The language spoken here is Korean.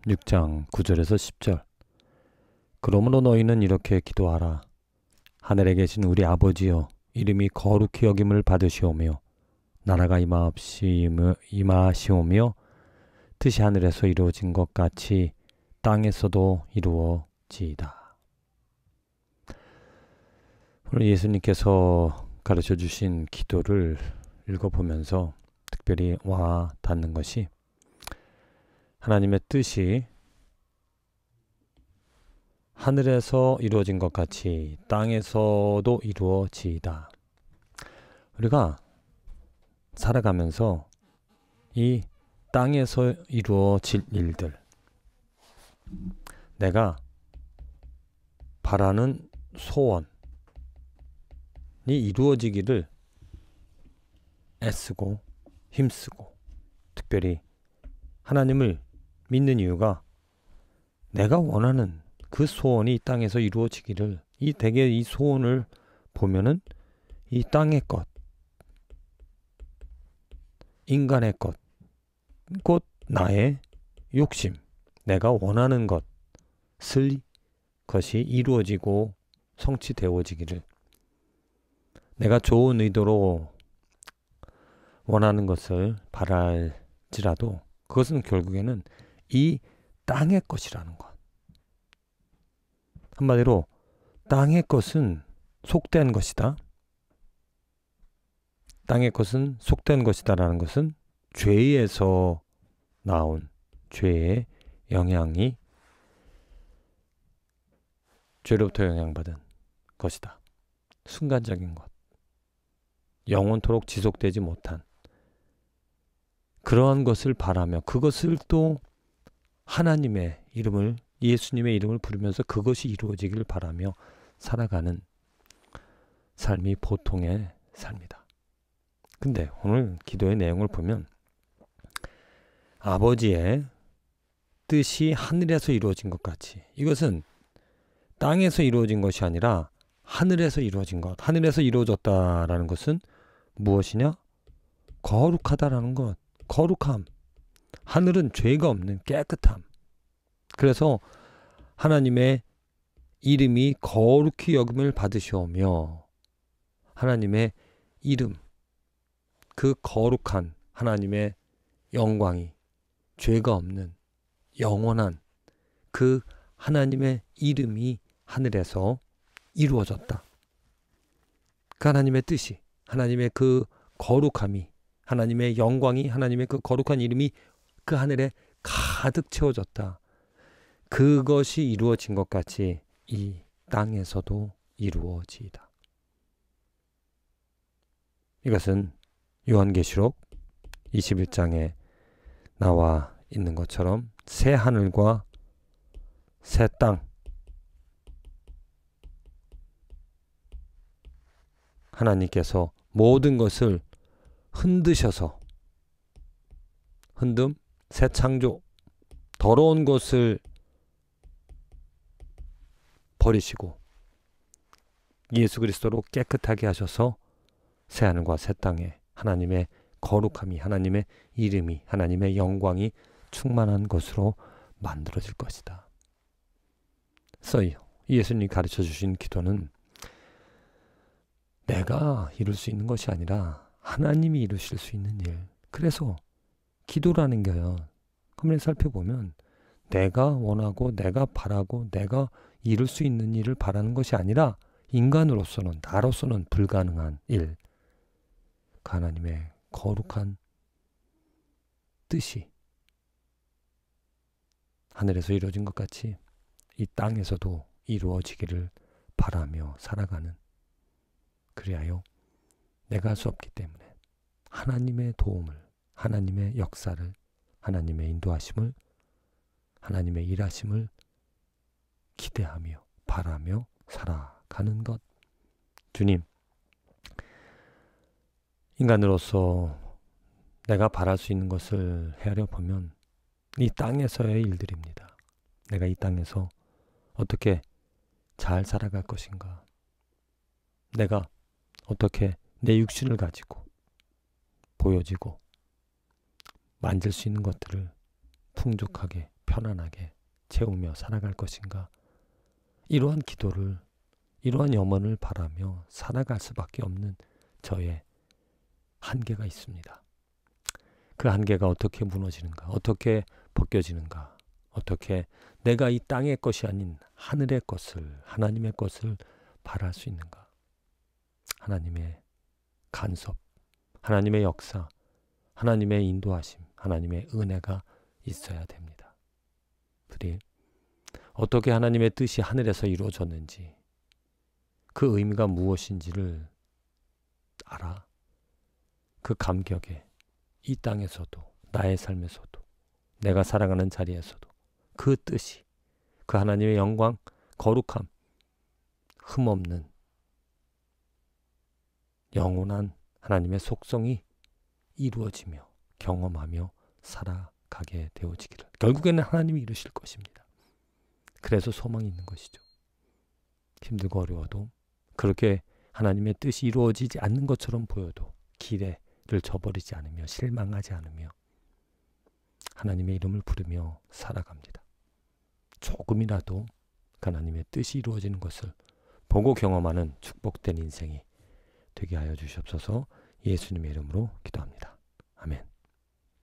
6장 9절에서 10절. 그러므로 너희는 이렇게 기도하라. 하늘에 계신 우리 아버지여, 이름이 거룩히 여김을 받으시오며 나라가 임하시오며 뜻이 하늘에서 이루어진 것 같이 땅에서도 이루어지이다. 오늘 예수님께서 가르쳐 주신 기도를 읽어보면서 특별히 와 닿는 것이 하나님의 뜻이 하늘에서 이루어진 것 같이 땅에서도 이루어지이다. 우리가 살아가면서 이 땅에서 이루어질 일들, 내가 바라는 소원이 이루어지기를 애쓰고 힘쓰고 특별히 하나님을 믿는 이유가 내가 원하는 그 소원이 이 땅에서 이루어지기를, 대개 이 소원을 보면은 이 땅의 것, 인간의 것, 곧 나의 욕심, 내가 원하는 것이 이루어지고 성취되어지기를, 내가 좋은 의도로 원하는 것을 바랄지라도 그것은 결국에는 이 땅의 것이라는 것. 한마디로 땅의 것은 속된 것이다. 땅의 것은 속된 것이다라는 것은 죄에서 나온 죄의 영향이, 죄로부터 영향받은 것이다. 순간적인 것, 영원토록 지속되지 못한 그러한 것을 바라며 그것을 또 하나님의 이름을, 예수님의 이름을 부르면서 그것이 이루어지기를 바라며 살아가는 삶이 보통의 삶이다. 근데 오늘 기도의 내용을 보면 아버지의 뜻이 하늘에서 이루어진 것 같이, 이것은 땅에서 이루어진 것이 아니라 하늘에서 이루어진 것, 하늘에서 이루어졌다라는 것은 무엇이냐? 거룩하다라는 것, 거룩함. 하늘은 죄가 없는 깨끗함. 그래서 하나님의 이름이 거룩히 여김을 받으시오며 하나님의 이름, 그 거룩한 하나님의 영광이 죄가 없는 영원한 그 하나님의 이름이 하늘에서 이루어졌다. 그 하나님의 뜻이, 하나님의 그 거룩함이, 하나님의 영광이, 하나님의 그 거룩한 이름이 그 하늘에 가득 채워졌다. 그것이 이루어진 것 같이 이 땅에서도 이루어지이다. 이것은 요한계시록 21장에 나와 있는 것처럼 새 하늘과 새 땅, 하나님께서 모든 것을 흔드셔서, 흔듦, 새 창조, 더러운 것을 버리시고 예수 그리스도로 깨끗하게 하셔서 새 하늘과 새 땅에 하나님의 거룩함이, 하나님의 이름이, 하나님의 영광이 충만한 것으로 만들어질 것이다. 그래서 예수님이 가르쳐 주신 기도는 내가 이룰 수 있는 것이 아니라 하나님이 이루실 수 있는 일. 그래서 기도라는 게요, 한번 살펴보면 내가 원하고 내가 바라고 내가 이룰 수 있는 일을 바라는 것이 아니라 인간으로서는, 나로서는 불가능한 일, 그 하나님의 거룩한 뜻이 하늘에서 이루어진 것 같이 이 땅에서도 이루어지기를 바라며 살아가는, 그리하여 내가 할 수 없기 때문에 하나님의 도움을, 하나님의 역사를, 하나님의 인도하심을, 하나님의 일하심을 기대하며 바라며 살아가는 것. 주님, 인간으로서 내가 바랄 수 있는 것을 헤아려 보면 이 땅에서의 일들입니다. 내가 이 땅에서 어떻게 잘 살아갈 것인가, 내가 어떻게 내 육신을 가지고 보여지고 만질 수 있는 것들을 풍족하게 편안하게 채우며 살아갈 것인가? 이러한 기도를, 이러한 염원을 바라며 살아갈 수밖에 없는 저의 한계가 있습니다. 그 한계가 어떻게 무너지는가? 어떻게 벗겨지는가? 어떻게 내가 이 땅의 것이 아닌 하늘의 것을, 하나님의 것을 바랄 수 있는가? 하나님의 간섭, 하나님의 역사, 하나님의 인도하심, 하나님의 은혜가 있어야 됩니다. 그리 어떻게 하나님의 뜻이 하늘에서 이루어졌는지, 그 의미가 무엇인지를 알아. 그 감격에 이 땅에서도, 나의 삶에서도, 내가 살아가는 자리에서도 그 뜻이, 그 하나님의 영광, 거룩함, 흠없는 영원한 하나님의 속성이 이루어지며 경험하며 살아가게 되어지기를 결국에는 하나님이 이루실 것입니다. 그래서 소망이 있는 것이죠. 힘들고 어려워도, 그렇게 하나님의 뜻이 이루어지지 않는 것처럼 보여도 길을 저버리지 않으며 실망하지 않으며 하나님의 이름을 부르며 살아갑니다. 조금이라도 하나님의 뜻이 이루어지는 것을 보고 경험하는 축복된 인생이 되게 하여 주시옵소서. 예수님의 이름으로 기도합니다. 아멘.